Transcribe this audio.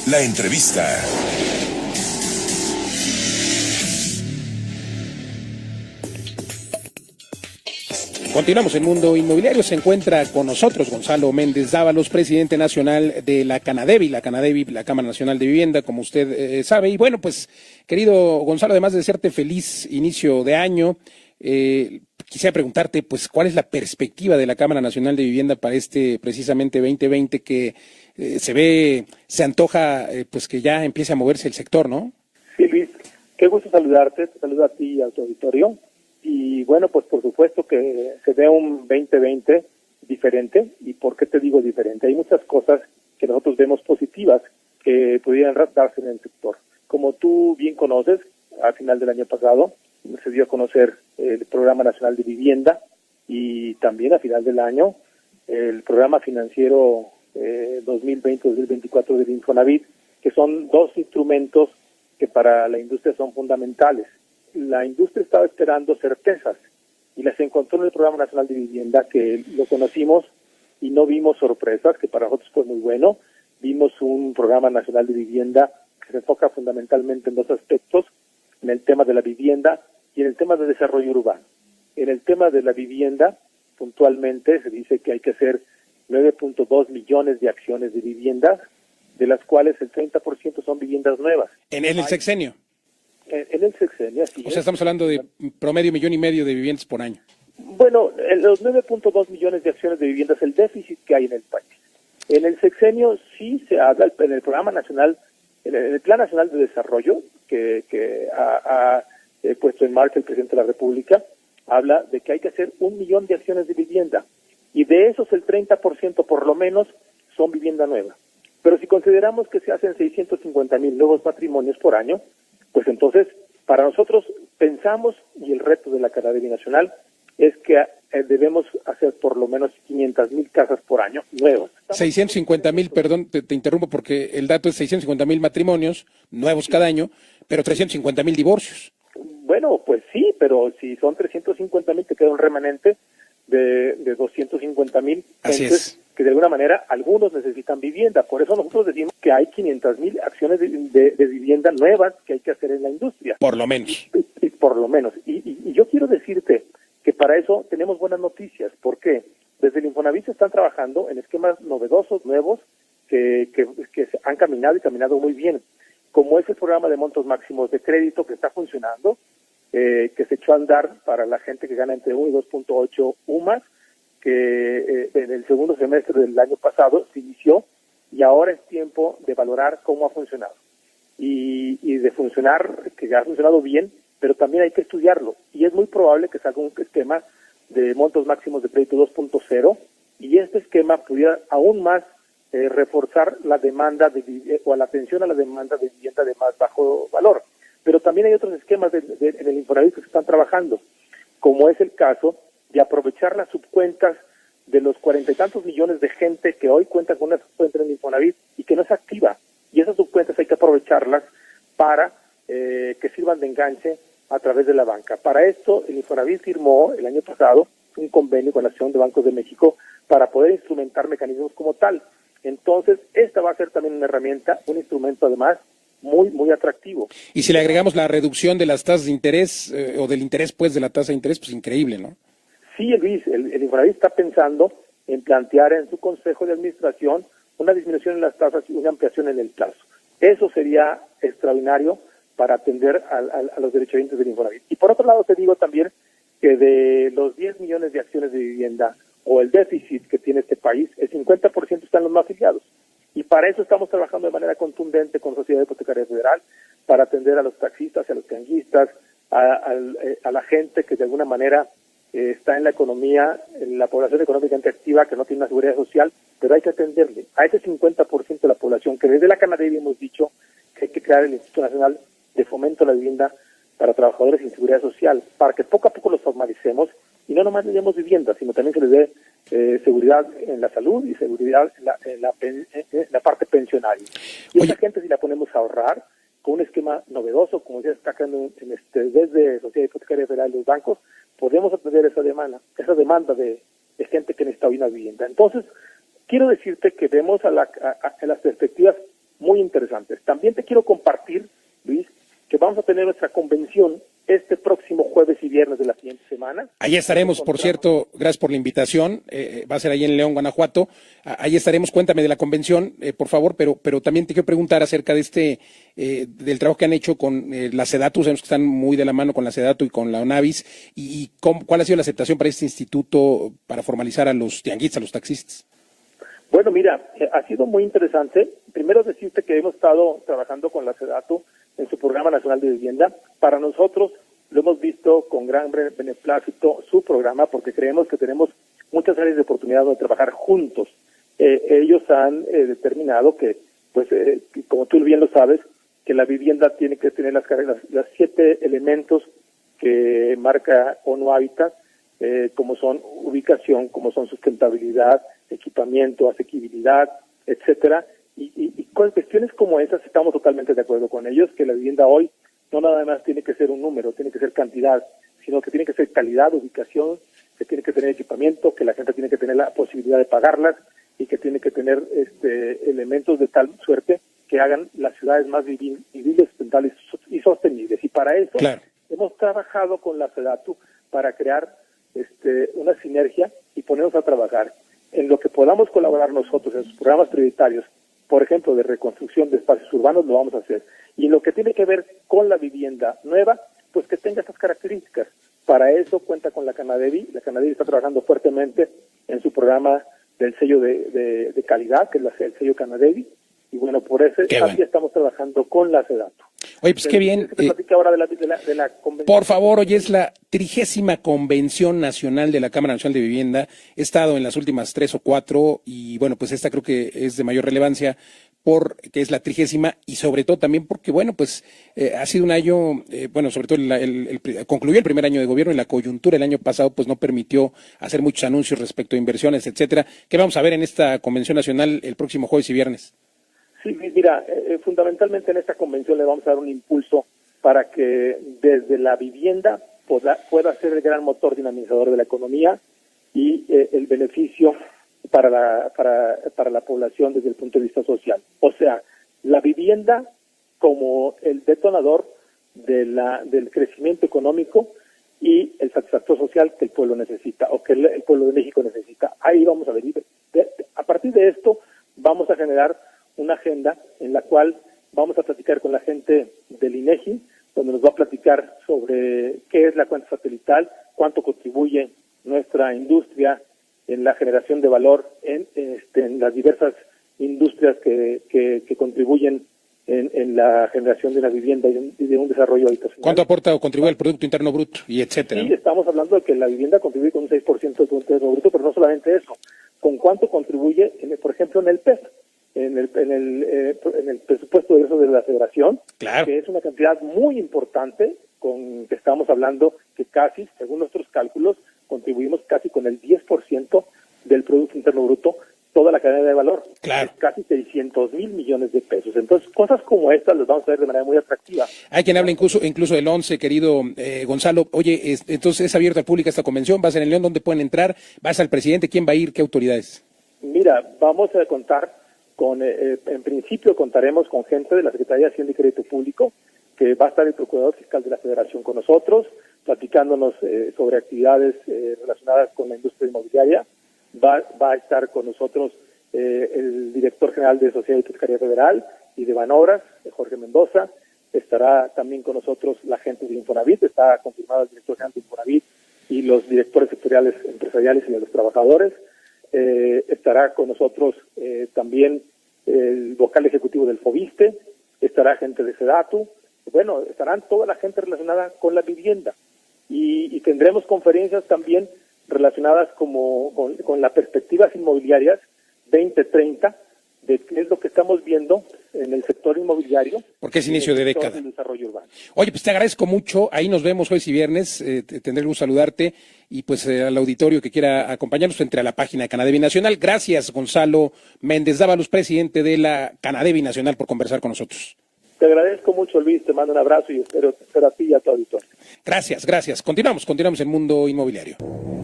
La entrevista. Continuamos en Mundo Inmobiliario. Se encuentra con nosotros Gonzalo Méndez Dávalos, presidente nacional de la Canadevi, la Cámara Nacional de Vivienda, como usted sabe. Y bueno, pues, querido Gonzalo, además de desearte feliz inicio de año, quisiera preguntarte, pues, ¿cuál es la perspectiva de la Cámara Nacional de Vivienda para este precisamente 2020 que se antoja, pues, que ya empiece a moverse el sector, ¿no? Sí, Luis, qué gusto saludarte, te saludo a ti y a tu auditorio. Y bueno, pues por supuesto que se ve un 2020 diferente. ¿Y por qué te digo diferente? Hay muchas cosas que nosotros vemos positivas que pudieran darse en el sector. Como tú bien conoces, al final del año pasado se dio a conocer el Programa Nacional de Vivienda y también a final del año el Programa Financiero 2020-2024 del Infonavit, que son dos instrumentos que para la industria son fundamentales. La industria estaba esperando certezas y las encontró en el Programa Nacional de Vivienda, que lo conocimos y no vimos sorpresas, que para nosotros fue muy bueno. Vimos un Programa Nacional de Vivienda que se enfoca fundamentalmente en dos aspectos, en el tema de la vivienda y en el tema de desarrollo urbano. En el tema de la vivienda, puntualmente, se dice que hay que hacer 9.2 millones de acciones de viviendas, de las cuales el 30% son viviendas nuevas. En el sexenio. En el sexenio, así O sea, estamos hablando de promedio 1,5 millones de viviendas por año. Bueno, los 9.2 millones de acciones de viviendas, el déficit que hay en el país. En el sexenio sí se habla, en el Programa Nacional, en el Plan Nacional de Desarrollo, que ha puesto en marcha el presidente de la República, habla de que hay que hacer 1 millón de acciones de vivienda. Y de esos el 30% por lo menos son vivienda nueva. Pero si consideramos que se hacen 650,000 nuevos matrimonios por año, pues entonces, para nosotros pensamos, y el reto de la Canadevi Nacional, es que debemos hacer por lo menos 500,000 casas por año nuevas. 650,000, perdón, te interrumpo porque el dato es 650,000 matrimonios nuevos cada año, pero 350,000 divorcios. Bueno, pues sí, pero si son 350,000, te queda un remanente de 250,000 gentes que de alguna manera algunos necesitan vivienda. Por eso nosotros decimos que hay 500,000 acciones de vivienda nuevas que hay que hacer en la industria. Por lo menos. Y por lo menos. Y yo quiero decirte que para eso tenemos buenas noticias. ¿Por qué? Desde el Infonavit se están trabajando en esquemas novedosos, nuevos, que han caminado y caminado muy bien, como es el programa de montos máximos de crédito que está funcionando, que se echó a andar para la gente que gana entre 1 y 2.8 UMAS, que en el segundo semestre del año pasado se inició y ahora es tiempo de valorar cómo ha funcionado. Y de funcionar, que ya ha funcionado bien, pero también hay que estudiarlo. Y es muy probable que salga un esquema de montos máximos de crédito 2.0 y este esquema pudiera aún más reforzar la demanda o la atención a la demanda de vivienda de más bajo valor. Pero también hay otros esquemas en el Infonavit que se están trabajando, como es el caso de aprovechar las subcuentas de los 40 y tantos millones de gente que hoy cuentan con una subcuenta en el Infonavit y que no es activa. Y esas subcuentas hay que aprovecharlas para que sirvan de enganche a través de la banca. Para esto, el Infonavit firmó el año pasado un convenio con la Asociación de Bancos de México para poder instrumentar mecanismos como tal. Entonces, esta va a ser también una herramienta, un instrumento además muy, muy atractivo. Y si le agregamos la reducción de las tasas de interés, o del interés pues de la tasa de interés, pues increíble, ¿no? Sí, Luis, el Infonavit está pensando en plantear en su Consejo de Administración una disminución en las tasas y una ampliación en el plazo. Eso sería extraordinario para atender a los derechohabientes del Infonavit. Y por otro lado te digo también que de los 10 millones de acciones de vivienda o el déficit que tiene este país, el 50% están los no afiliados. Y para eso estamos trabajando de manera contundente con Sociedad Hipotecaria Federal para atender a los taxistas, a los tianguistas, a la gente que de alguna manera está en la economía, en la población económicamente activa, que no tiene una seguridad social, pero hay que atenderle a ese 50% de la población que desde la Canadevi hemos dicho que hay que crear el Instituto Nacional de Fomento a la Vivienda para Trabajadores sin Seguridad Social, para que poco a poco los formalicemos y no nomás les demos vivienda, sino también se les dé seguridad en la salud y seguridad en la parte pensionaria. Y esa gente, si la ponemos a ahorrar con un esquema novedoso, como ya está creando desde Sociedad Hipotecaria Federal y los bancos, podemos atender esa demanda de gente que necesita una vivienda. Entonces, quiero decirte que vemos a las perspectivas muy interesantes. También te quiero compartir, Luis, que vamos a tener nuestra convención este próximo jueves y viernes de la siguiente semana. Ahí estaremos, por cierto, gracias por la invitación, va a ser ahí en León, Guanajuato, ahí estaremos, cuéntame de la convención, por favor, pero también te quiero preguntar acerca de del trabajo que han hecho con la SEDATU, sabemos que están muy de la mano con la SEDATU y con la ONAVIS, y cuál ha sido la aceptación para este instituto para formalizar a los tianguistas, a los taxistas. Bueno, mira, ha sido muy interesante. Primero decirte que hemos estado trabajando con la SEDATU en su Programa Nacional de Vivienda. Para nosotros lo hemos visto con gran beneplácito su programa porque creemos que tenemos muchas áreas de oportunidad donde trabajar juntos. Ellos han determinado que, pues, como tú bien lo sabes, que la vivienda tiene que tener las 7 elementos que marca ONU Habitat, como son ubicación, como son sustentabilidad, equipamiento, asequibilidad, etcétera, y con cuestiones como esas estamos totalmente de acuerdo con ellos, que la vivienda hoy no nada más tiene que ser un número, tiene que ser cantidad, sino que tiene que ser calidad, ubicación, que tiene que tener equipamiento, que la gente tiene que tener la posibilidad de pagarlas y que tiene que tener elementos de tal suerte que hagan las ciudades más vivibles, sustentables y sostenibles. Y para eso hemos trabajado con la SEDATU para crear una sinergia y ponernos a trabajar en lo que podamos colaborar nosotros en sus programas prioritarios, por ejemplo, de reconstrucción de espacios urbanos, lo vamos a hacer. Y en lo que tiene que ver con la vivienda nueva, pues que tenga estas características. Para eso cuenta con la Canadevi. La Canadevi está trabajando fuertemente en su programa del sello de calidad, que es el sello Canadevi. Y bueno, por eso así estamos trabajando con la SEDATU. Oye, pues qué bien. Ahora de la convención. Por favor, hoy es la 30ª Convención Nacional de la Cámara Nacional de Vivienda. He estado en las últimas 3 o 4 y bueno, pues esta creo que es de mayor relevancia porque es la 30ª y sobre todo también porque, bueno, pues ha sido un año, bueno, sobre todo concluyó el primer año de gobierno y la coyuntura el año pasado pues no permitió hacer muchos anuncios respecto a inversiones, etcétera. ¿Qué vamos a ver en esta Convención Nacional el próximo jueves y viernes? Sí, mira, fundamentalmente en esta convención le vamos a dar un impulso para que desde la vivienda pueda ser el gran motor dinamizador de la economía y el beneficio para la población desde el punto de vista social. O sea, la vivienda como el detonador del crecimiento económico y el satisfactor social que el pueblo necesita o que el pueblo de México necesita. Ahí vamos a ver. A partir de esto vamos a generar una agenda en la cual vamos a platicar con la gente del INEGI, donde nos va a platicar sobre qué es la cuenta satelital, cuánto contribuye nuestra industria en la generación de valor en las diversas industrias que contribuyen en la generación de una vivienda y de un desarrollo habitacional. ¿Cuánto aporta o contribuye al Producto Interno Bruto y etcétera? Sí, estamos hablando de que la vivienda contribuye con un 6% del Producto Interno Bruto, pero no solamente eso. ¿Con cuánto contribuye, por ejemplo, en el PEP? En el presupuesto de egresos de la Federación, que es una cantidad muy importante, que estamos hablando que casi, según nuestros cálculos, contribuimos casi con el 10% del Producto Interno Bruto, toda la cadena de valor. Es casi 600,000 millones de pesos. Entonces, cosas como estas las vamos a ver de manera muy atractiva. Hay quien habla incluso del 11, querido Gonzalo. Oye, entonces es abierta al público esta convención, va a ser en León, ¿dónde pueden entrar? ¿Va a ser el presidente? ¿Quién va a ir? ¿Qué autoridades? Mira, vamos a contar en principio contaremos con gente de la Secretaría de Hacienda y Crédito Público, que va a estar el Procurador Fiscal de la Federación con nosotros, platicándonos sobre actividades relacionadas con la industria inmobiliaria. Va a estar con nosotros el Director General de Sociedad y Pescaría Federal y de Banobras, Jorge Mendoza. Estará también con nosotros la gente de Infonavit, está confirmado el Director General de Infonavit y los directores sectoriales empresariales y de los trabajadores. Estará con nosotros también el vocal ejecutivo del FOBISTE, estará gente de SEDATU, bueno, estarán toda la gente relacionada con la vivienda y tendremos conferencias también relacionadas con las perspectivas inmobiliarias 2030, de qué es lo que estamos viendo en el sector inmobiliario. Porque es inicio de década. Del desarrollo urbano. Oye, pues te agradezco mucho. Ahí nos vemos jueves y viernes. Tendré el gusto de saludarte y pues al auditorio que quiera acompañarnos entre a la página de Canadevi Nacional. Gracias, Gonzalo Méndez Dávalos, presidente de la Canadevi Nacional, por conversar con nosotros. Te agradezco mucho, Luis. Te mando un abrazo y espero a ti y a tu auditorio. Gracias. Continuamos en Mundo Inmobiliario.